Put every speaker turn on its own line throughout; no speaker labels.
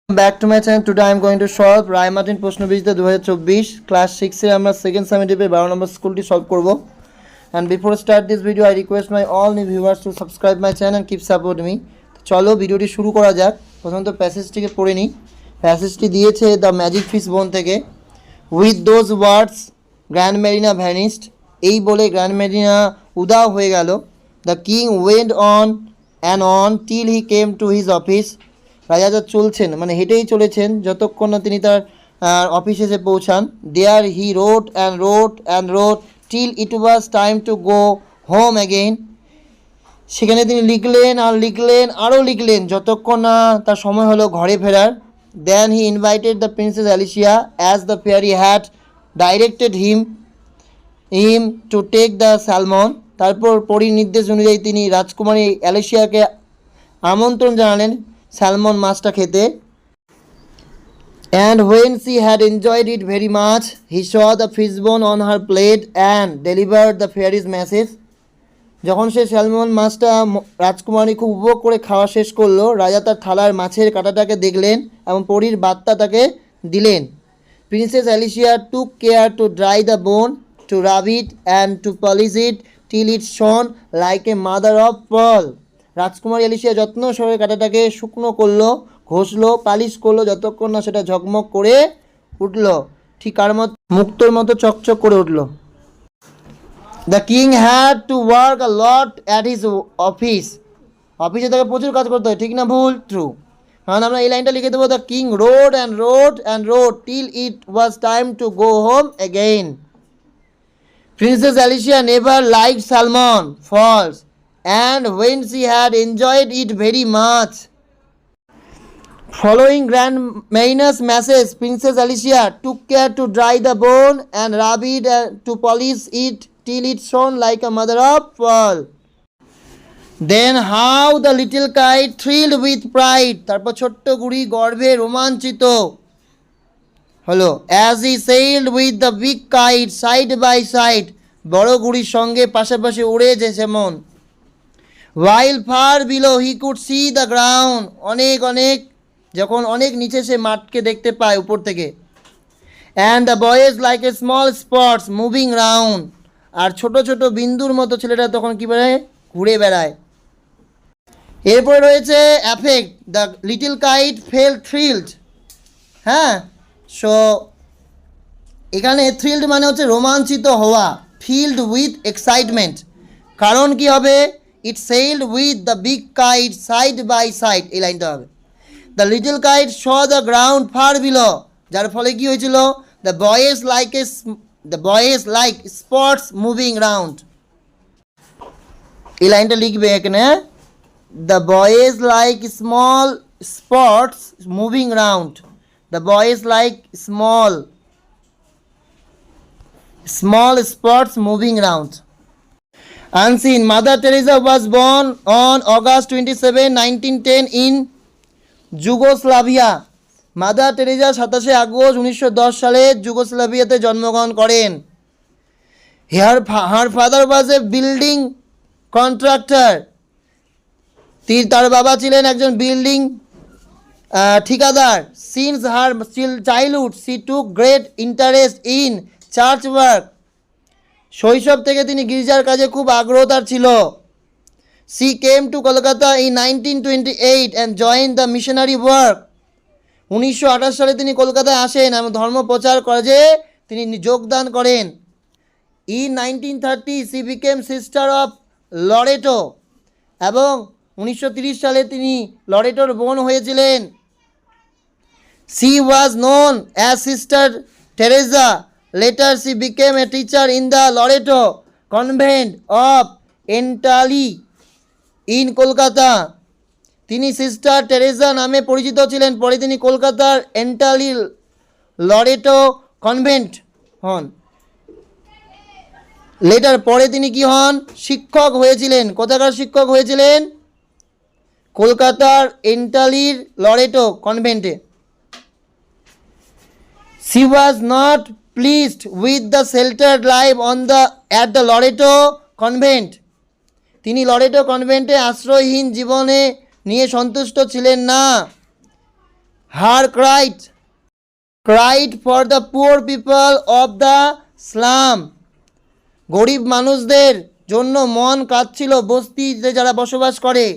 Back to my channel. Today I am going to solve Rai Martin প্রশ্নবিচিত 2024 class 6 এর আমরা second সামেটিভে 12 নম্বর স্কুলটি solve করব। And before start this video I request my all new viewers to subscribe my channel and keep support me. চলো ভিডিওটি শুরু করা যাক। প্রথমত প্যাসেজটিকে পড়ে নিই। প্যাসেজটি দিয়েছে দ্য ম্যাজিক ফিশ বোন থেকে। With those words grand Marina vanished, এই বলে গ্র্যান্ড মেরিনা উধাও হয়ে গেল। The king went on and on till he came to his office, রাজা যা চলছেন মানে হেঁটেই চলেছেন যতক্ষণ না তিনি তার অফিসে এসে পৌঁছান। There he wrote and wrote and wrote till it was time to go home again, সেখানে তিনি লিখলেন আর লিখলেন আরও লিখলেন যতক্ষণ না তার সময় হলো ঘরে ফেরার। Then he invited the princess Alicia as the fairy had directed him to take the salmon, তারপর পরীর নির্দেশ অনুযায়ী তিনি রাজকুমারী অ্যালিসিয়াকে আমন্ত্রণ জানালেন স্যালমন মাছটা খেতে। And when she had enjoyed it very much, he saw the fishbone on her plate and delivered the fairy's message. যখন সে স্যালমন মাছটা রাজকুমারী খুব উপভোগ করে খাওয়া শেষ করলো, রাজা তার থালার মাছের কাঁটাটাকে দেখলেন এবং পরীর বার্তা তাকে দিলেন। Princess Alicia took care to dry the bone, to rub it and to polish it till it shone like a mother of pearl. রাজকুমারী অ্যালিসিয়া যত্ন সহকারে কাঁটাটাকে শুকনো করলো, ঘষলো, পালিশ করলো যতক্ষণ না সেটা ঝকমক করে উঠলো, ঠিক কার মতো মুক্তোর মতো চকচক করে উঠলো। The king had to work a lot at his office, অফিসে তাকে প্রচুর কাজ করতে হয়, ঠিক না ভুল? ট্রু। কারণ আমরা এই লাইনটা লিখে দেবো the king rode and rode and rode till it was time to go home again. Princess Alicia never like salmon falls and when she had enjoyed it very much. Following Grand Marina's message, Princess Alicia took care to dry the bone and rub it to polish it till it shone like a mother of pearl. Then how the little kite thrilled with pride, তারপর ছোট্ট গুড়ি গর্বে রোমাঞ্চিত হলো। As he sailed with the big kite side by side, বড় গুড়ির সঙ্গে পাশাপাশি উড়ে যেমন। While far below he could see the ground, যখন অনেক নিচে সে মাঠকে দেখতে পায় উপর থেকে। And the boys like a small spots moving round, আর ছোট ছোট বিন্দুর মতো ছেলেটা তখন কী বেড়ায়, ঘুরে বেড়ায়। এরপরে রয়েছে affect, the little kite fell thrilled. হ্যাঁ, সো এখানে থ্রিলড মানে হচ্ছে রোমাঞ্চিত হওয়া, ফিল্ড উইথ এক্সাইটমেন্ট। কারণ কি হবে, ইট sailed with the big kite side by side, এই লাইনটা হবে। The little kite saw the ground far below, যার ফলে কি হয়েছিল, the boys like spots moving round, এই লাইনটা লিখবে এখানে, the boys like small spots moving round, the boys like small spots moving round. Unseen, Mother Teresa was born on August 27, 1910 in Yugoslavia. Mother Teresa 27 August 1910 সালে যুগোস্লাভিয়াতে জন্মগ্রহণ করেন। Her father was a building contractor. তার বাবা ছিলেন একজন building ঠিকাদার। Since her childhood she took great interest in church work. শৈশব থেকে তিনি গির্জার কাজে খুব আগ্রহ তার ছিল। She came to Kolkata in 1928 and joined the missionary work. 1928 সালে তিনি কলকাতায় আসেন এবং ধর্ম প্রচার কাজে তিনি যোগদান করেন। In 1930 she became sister of Loreto, এবং 1930 সালে তিনি লরেটোর বোন হয়েছিলেন। She was known as Sister Teresa. Later she became a teacher in the Loreto convent of Entally in Kolkata. তিনি সিস্টার টেরেসা নামে পরিচিত ছিলেন, পরে তিনি কলকাতার এন্টালি লরেটো কনভেন্ট হন। লেটার পরে তিনি কি হন, শিক্ষক হয়েছিলেন। কোথাকার শিক্ষক হয়েছিলেন, কলকাতার এন্টালির Loreto কনভেন্টে। She was not pleased with the sheltered life at the Loreto convent. তিনি লরেটো কনভেন্টে আশ্রয়হীন জীবনে নিয়ে সন্তুষ্ট ছিলেন না। Her cried for the poor people of the slum. গরিব মানুষদের জন্য মন কাঁদছিল বস্তিতে যারা বসবাস করে।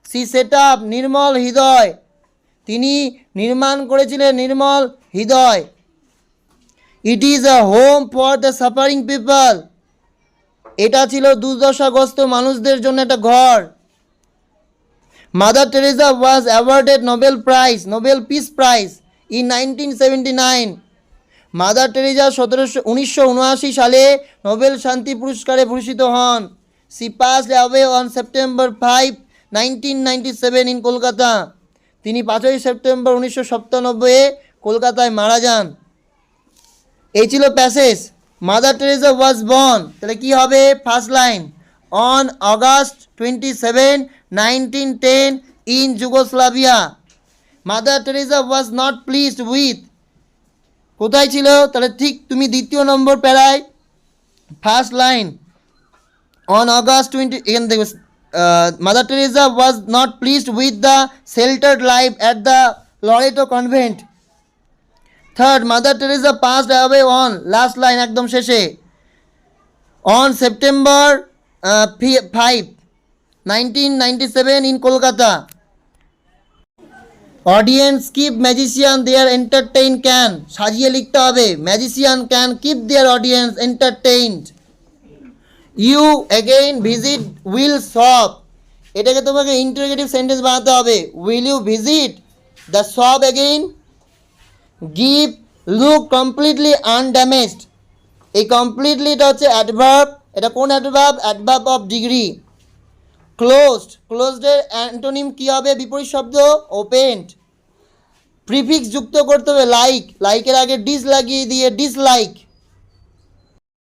She set up Nirmal Hriday, তিনি নির্মাণ করেছিলেন Nirmal Hriday. It is a home for the suffering people, এটা ছিল দুর্দশাগ্রস্ত মানুষদের জন্য একটা ঘর। Mother Teresa was awarded Nobel peace prize in 1979। Mother Teresa 1979 সালে নোবেল শান্তি পুরস্কারে ভূষিত হন। She passed away on September 5, 1997 in Kolkata, তিনি 5ই সেপ্টেম্বর 1997 কলকাতায় মারা যান। এই ছিল passage. Mother Teresa was born, তাহলে কি হবে? First line, on August 27, 1910 in Yugoslavia. Mother Teresa was not pleased with, কোথায় ছিল? তাহলে ঠিক তুমি দ্বিতীয় নম্বর প্যারায় ফার্স্ট লাইন, অন অগাস্ট 20, এখানে দেখো Mother Teresa was not pleased with the sheltered life at the Loreto convent. Third, Mother Teresa passed away on, last line একদম শেষে, on September 5, 1997 in Kolkata. Audience keep magician their entertain can, সাজিয়ে লিখতে হবে, magician can keep their audience entertained. You again visit will shop, এটাকে তোমাকে interrogative sentence বানাতে হবে। Will you visit the shop again? Give look completely undamaged, এই কমপ্লিটলিটা হচ্ছে অ্যাডভার্ব, এটা কোন অ্যাডভার্ব? Adverb of degree. ক্লোজডের অ্যান্টোনিম কী হবে? বিপরীত শব্দ ওপেনড। প্রিফিক্স যুক্ত করতে হবে লাইকের আগে ডিস লাগিয়ে দিয়ে ডিসলাইক,